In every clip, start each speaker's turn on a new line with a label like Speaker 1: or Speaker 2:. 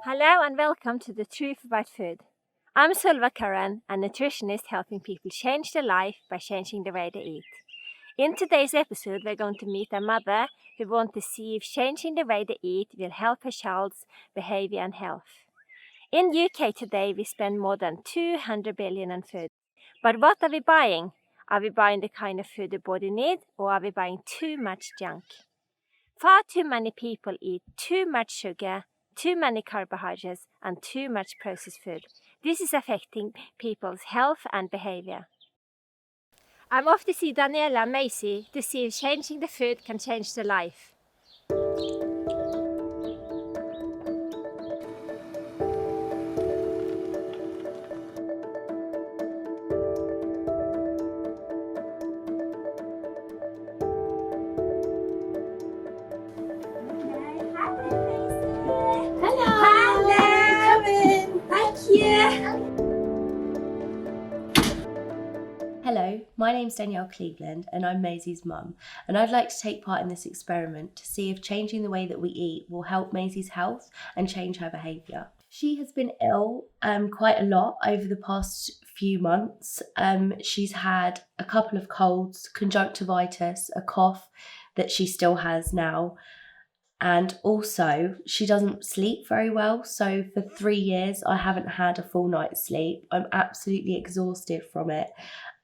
Speaker 1: Hello and welcome to The Truth About Food. I'm Sylva Curran, a nutritionist helping people change their life by changing the way they eat. In today's episode, we're going to meet a mother who wants to see if changing the way they eat will help her child's behavior and health. In UK today, we spend more than 200 billion on food. But what are we buying? Are we buying the kind of food the body needs, or are we buying too much junk? Far too many people eat too much sugar, too many carbohydrates, and too much processed food. This is affecting people's health and behavior. I'm off to see Daniela and Maisie to see if changing the food can change their life.
Speaker 2: Hello, my name's Danielle Cleveland and I'm Maisie's mum, and I'd like to take part in this experiment to see if changing the way that we eat will help Maisie's health and change her behaviour. She has been ill quite a lot over the past few months. She's had a couple of colds, conjunctivitis, a cough that she still has now, and also she doesn't sleep very well. So for 3 years I haven't had a full night's sleep. I'm absolutely exhausted from it.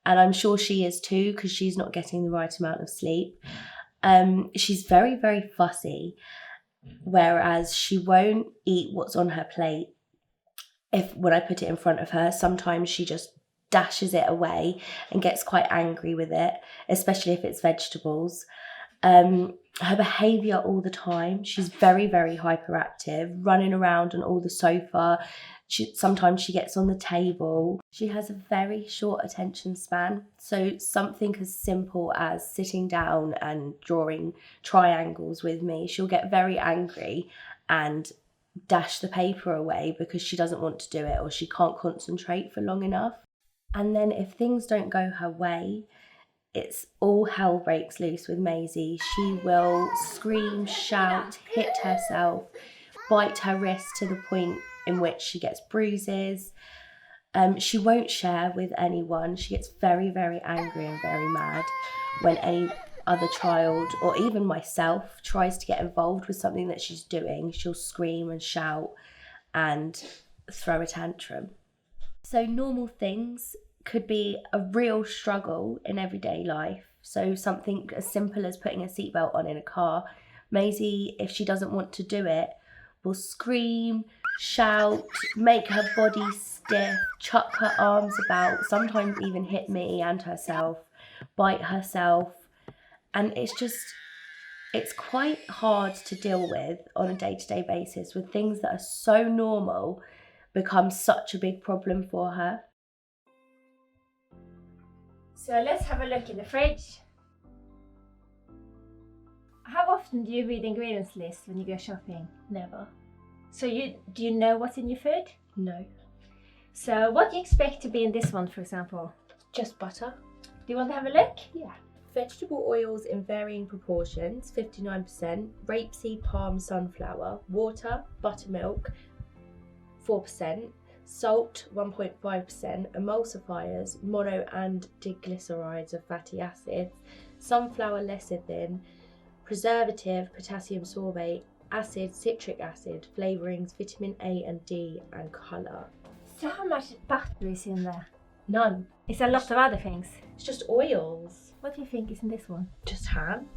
Speaker 2: And I'm sure she is too, because she's not getting the right amount of sleep. She's very, very fussy, whereas she won't eat what's on her plate when I put it in front of her. Sometimes she just dashes it away and gets quite angry with it, especially if it's vegetables. Her behaviour all the time, she's very, very hyperactive, running around on all the sofa. Sometimes she gets on the table. She has a very short attention span. So something as simple as sitting down and drawing triangles with me, she'll get very angry and dash the paper away because she doesn't want to do it, or she can't concentrate for long enough. And then if things don't go her way, it's all hell breaks loose with Maisie. She will scream, shout, hit herself, bite her wrist to the point in which she gets bruises. She won't share with anyone. She gets very, very angry and very mad when any other child or even myself tries to get involved with something that she's doing. She'll scream and shout and throw a tantrum. So normal things could be a real struggle in everyday life. So something as simple as putting a seatbelt on in a car. Maisie, if she doesn't want to do it, will scream, shout, make her body stiff, chuck her arms about, sometimes even hit me and herself, bite herself. And it's quite hard to deal with on a day-to-day basis when things that are so normal become such a big problem for her.
Speaker 1: So let's have a look in the fridge. How often do you read the ingredients list when you go shopping?
Speaker 2: Never.
Speaker 1: So do you know what's in your food?
Speaker 2: No.
Speaker 1: So what do you expect to be in this one, for example?
Speaker 2: Just butter.
Speaker 1: Do you want to have a look?
Speaker 2: Yeah. Vegetable oils in varying proportions, 59%, rapeseed, palm, sunflower, water, buttermilk, 4%, salt, 1.5%, emulsifiers, mono and diglycerides of fatty acids, sunflower lecithin, preservative, potassium sorbate, acid, citric acid, flavourings, vitamin A and D, and colour.
Speaker 1: So how much butter is in there?
Speaker 2: None.
Speaker 1: It's a lot of other things.
Speaker 2: It's just oils.
Speaker 1: What do you think is in this one?
Speaker 2: Just ham.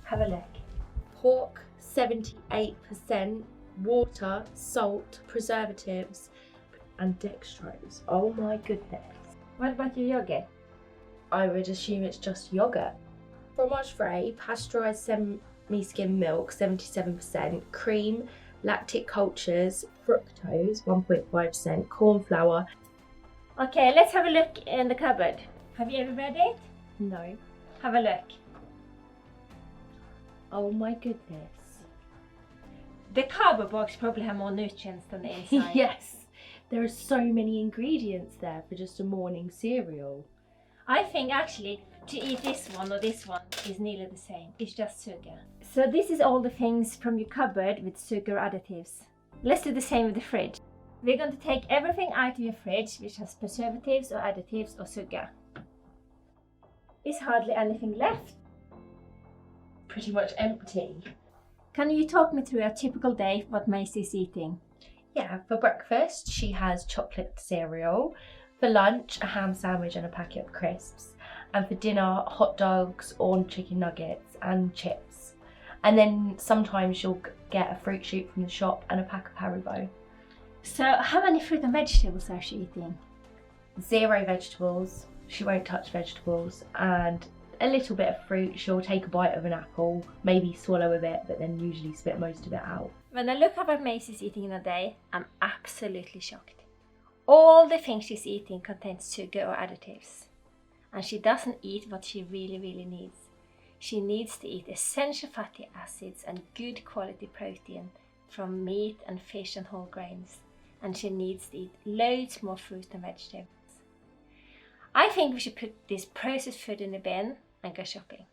Speaker 1: Have a look.
Speaker 2: Pork, 78%, water, salt, preservatives, and dextrose. Oh my goodness.
Speaker 1: What about your yogurt?
Speaker 2: I would assume it's just yogurt. Fromage frais, pasteurised semi-skim milk, 77%, cream, lactic cultures, fructose, 1.5%, corn flour.
Speaker 1: Okay, let's have a look in the cupboard. Have you ever read it?
Speaker 2: No.
Speaker 1: Have a look.
Speaker 2: Oh my goodness.
Speaker 1: The cardboard box probably have more nutrients than the inside.
Speaker 2: Yes. There are so many ingredients there for just a morning cereal.
Speaker 1: I think actually to eat this one or this one is nearly the same. It's just sugar. So this is all the things from your cupboard with sugar additives. Let's do the same with the fridge. We're going to take everything out of your fridge which has preservatives or additives or sugar. Is hardly anything left.
Speaker 2: Pretty much empty.
Speaker 1: Can you talk me through a typical day of what Maisie is eating?
Speaker 2: Yeah, for breakfast she has chocolate cereal. For lunch, a ham sandwich and a packet of crisps. And for dinner, hot dogs or chicken nuggets and chips. And then sometimes she'll get a fruit shoot from the shop and a pack of Haribo.
Speaker 1: So how many fruit and vegetables are she eating?
Speaker 2: 0 vegetables. She won't touch vegetables. And a little bit of fruit. She'll take a bite of an apple, maybe swallow a bit, but then usually spit most of it out.
Speaker 1: When I look at what Maisie's eating in a day, I'm absolutely shocked. All the things she's eating contains sugar or additives. And she doesn't eat what she really needs. She needs to eat essential fatty acids and good quality protein from meat and fish and whole grains. And she needs to eat loads more fruit and vegetables. I think we should put this processed food in the bin and go shopping.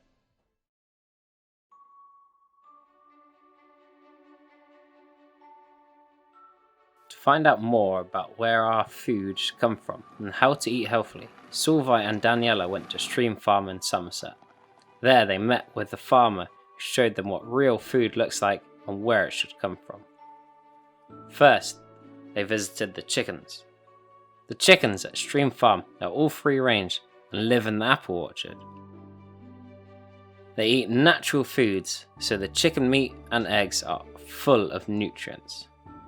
Speaker 3: To find out more about where our food should come from and how to eat healthily, Solveig and Daniela went to Stream Farm in Somerset. There they met with the farmer who showed them what real food looks like and where it should come from. First, they visited the chickens. The chickens at Stream Farm are all free range and live in the apple orchard. They eat natural foods, so the chicken meat and eggs are full of nutrients.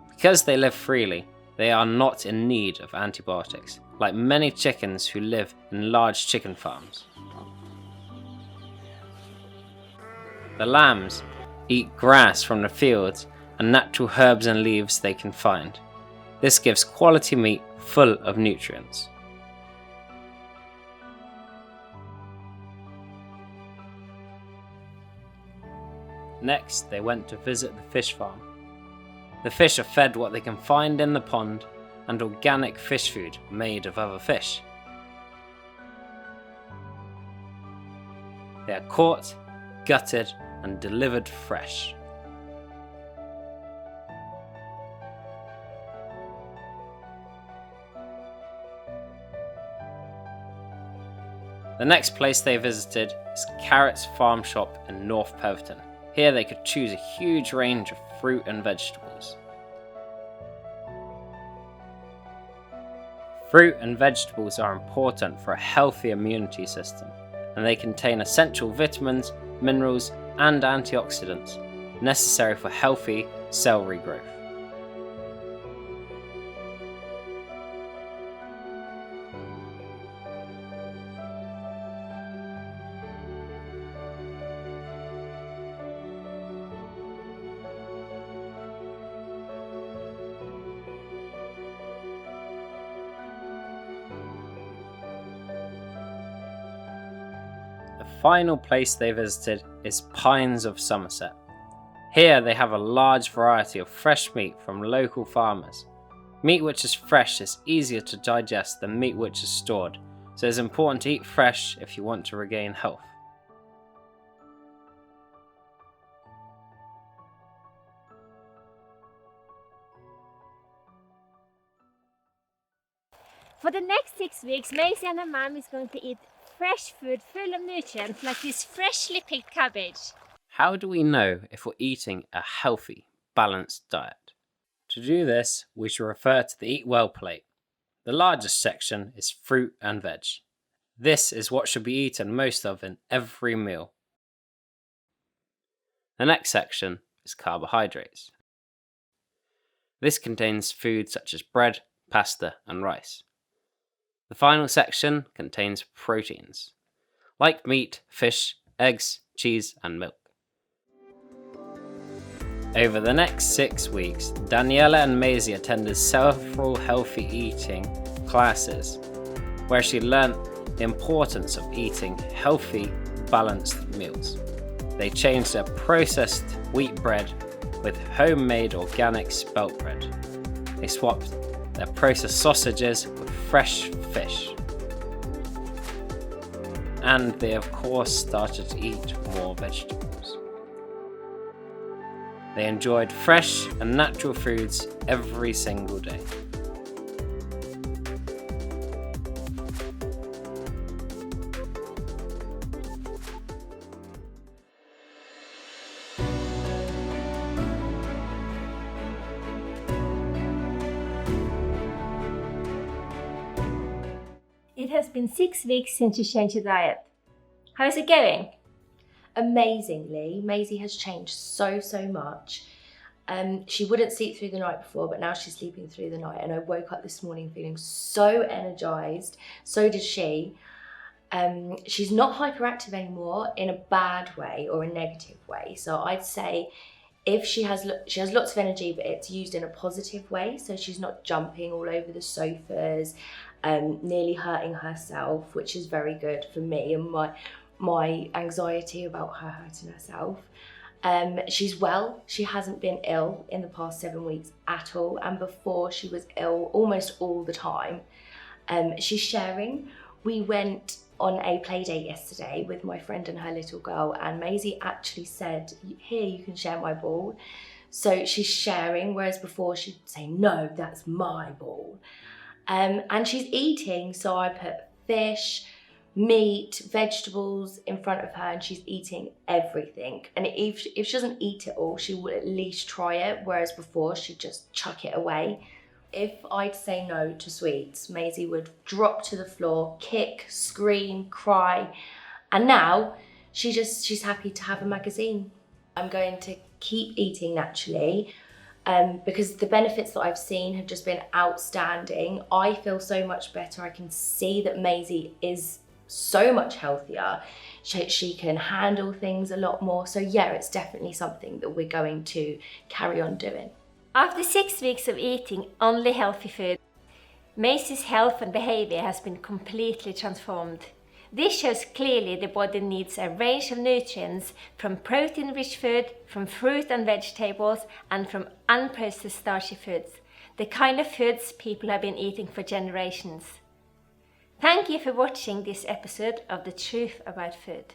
Speaker 3: Because they live freely, they are not in need of antibiotics, like many chickens who live in large chicken farms. The lambs eat grass from the fields and natural herbs and leaves they can find. This gives quality meat full of nutrients. Next, they went to visit the fish farm. The fish are fed what they can find in the pond and organic fish food made of other fish. They are caught, gutted, and delivered fresh. The next place they visited is Carrot's Farm Shop in North Peverton. Here they could choose a huge range of fruit and vegetables. Fruit and vegetables are important for a healthy immunity system, and they contain essential vitamins, minerals, and antioxidants necessary for healthy cell regrowth. The final place they visited is Pines of Somerset. Here they have a large variety of fresh meat from local farmers. Meat which is fresh is easier to digest than meat which is stored, so it's important to eat fresh if you want to regain health.
Speaker 1: For the next 6 weeks, Maisie and her mom is going to eat fresh food full of nutrients like this freshly picked cabbage.
Speaker 3: How do we know if we're eating a healthy, balanced diet? To do this, we should refer to the Eat Well plate. The largest section is fruit and veg. This is what should be eaten most of in every meal. The next section is carbohydrates. This contains food such as bread, pasta, and rice. The final section contains proteins, like meat, fish, eggs, cheese, and milk. Over the next 6 weeks, Daniela and Maisie attended several healthy eating classes, where she learnt the importance of eating healthy, balanced meals. They changed their processed wheat bread with homemade organic spelt bread. They swapped their processed sausages with fresh fish. And they of course started to eat more vegetables. They enjoyed fresh and natural foods every single day.
Speaker 1: It has been 6 weeks since you changed your diet. How is it going?
Speaker 2: Amazingly, Maisie has changed so much. She wouldn't sleep through the night before, but now she's sleeping through the night. And I woke up this morning feeling so energized. So did she. She's not hyperactive anymore in a bad way or a negative way. So I'd say if she has lots of energy, but it's used in a positive way. So she's not jumping all over the sofas, nearly hurting herself, which is very good for me and my anxiety about her hurting herself. She's well. She hasn't been ill in the past 7 weeks at all. And before, she was ill almost all the time. She's sharing. We went on a play date yesterday with my friend and her little girl, and Maisie actually said, "Here, you can share my ball." So she's sharing, whereas before she'd say, "No, that's my ball." And she's eating, so I put fish, meat, vegetables in front of her, and she's eating everything. And if she doesn't eat it all, she will at least try it, whereas before she'd just chuck it away. If I'd say no to sweets, Maisie would drop to the floor, kick, scream, cry. And now she's happy to have a magazine. I'm going to keep eating naturally because the benefits that I've seen have just been outstanding. I feel so much better. I can see that Maisie is so much healthier. She can handle things a lot more. So yeah, it's definitely something that we're going to carry on doing.
Speaker 1: After 6 weeks of eating only healthy food, Maisie's health and behavior has been completely transformed. This shows clearly the body needs a range of nutrients from protein-rich food, from fruit and vegetables, and from unprocessed starchy foods, the kind of foods people have been eating for generations. Thank you for watching this episode of The Truth About Food.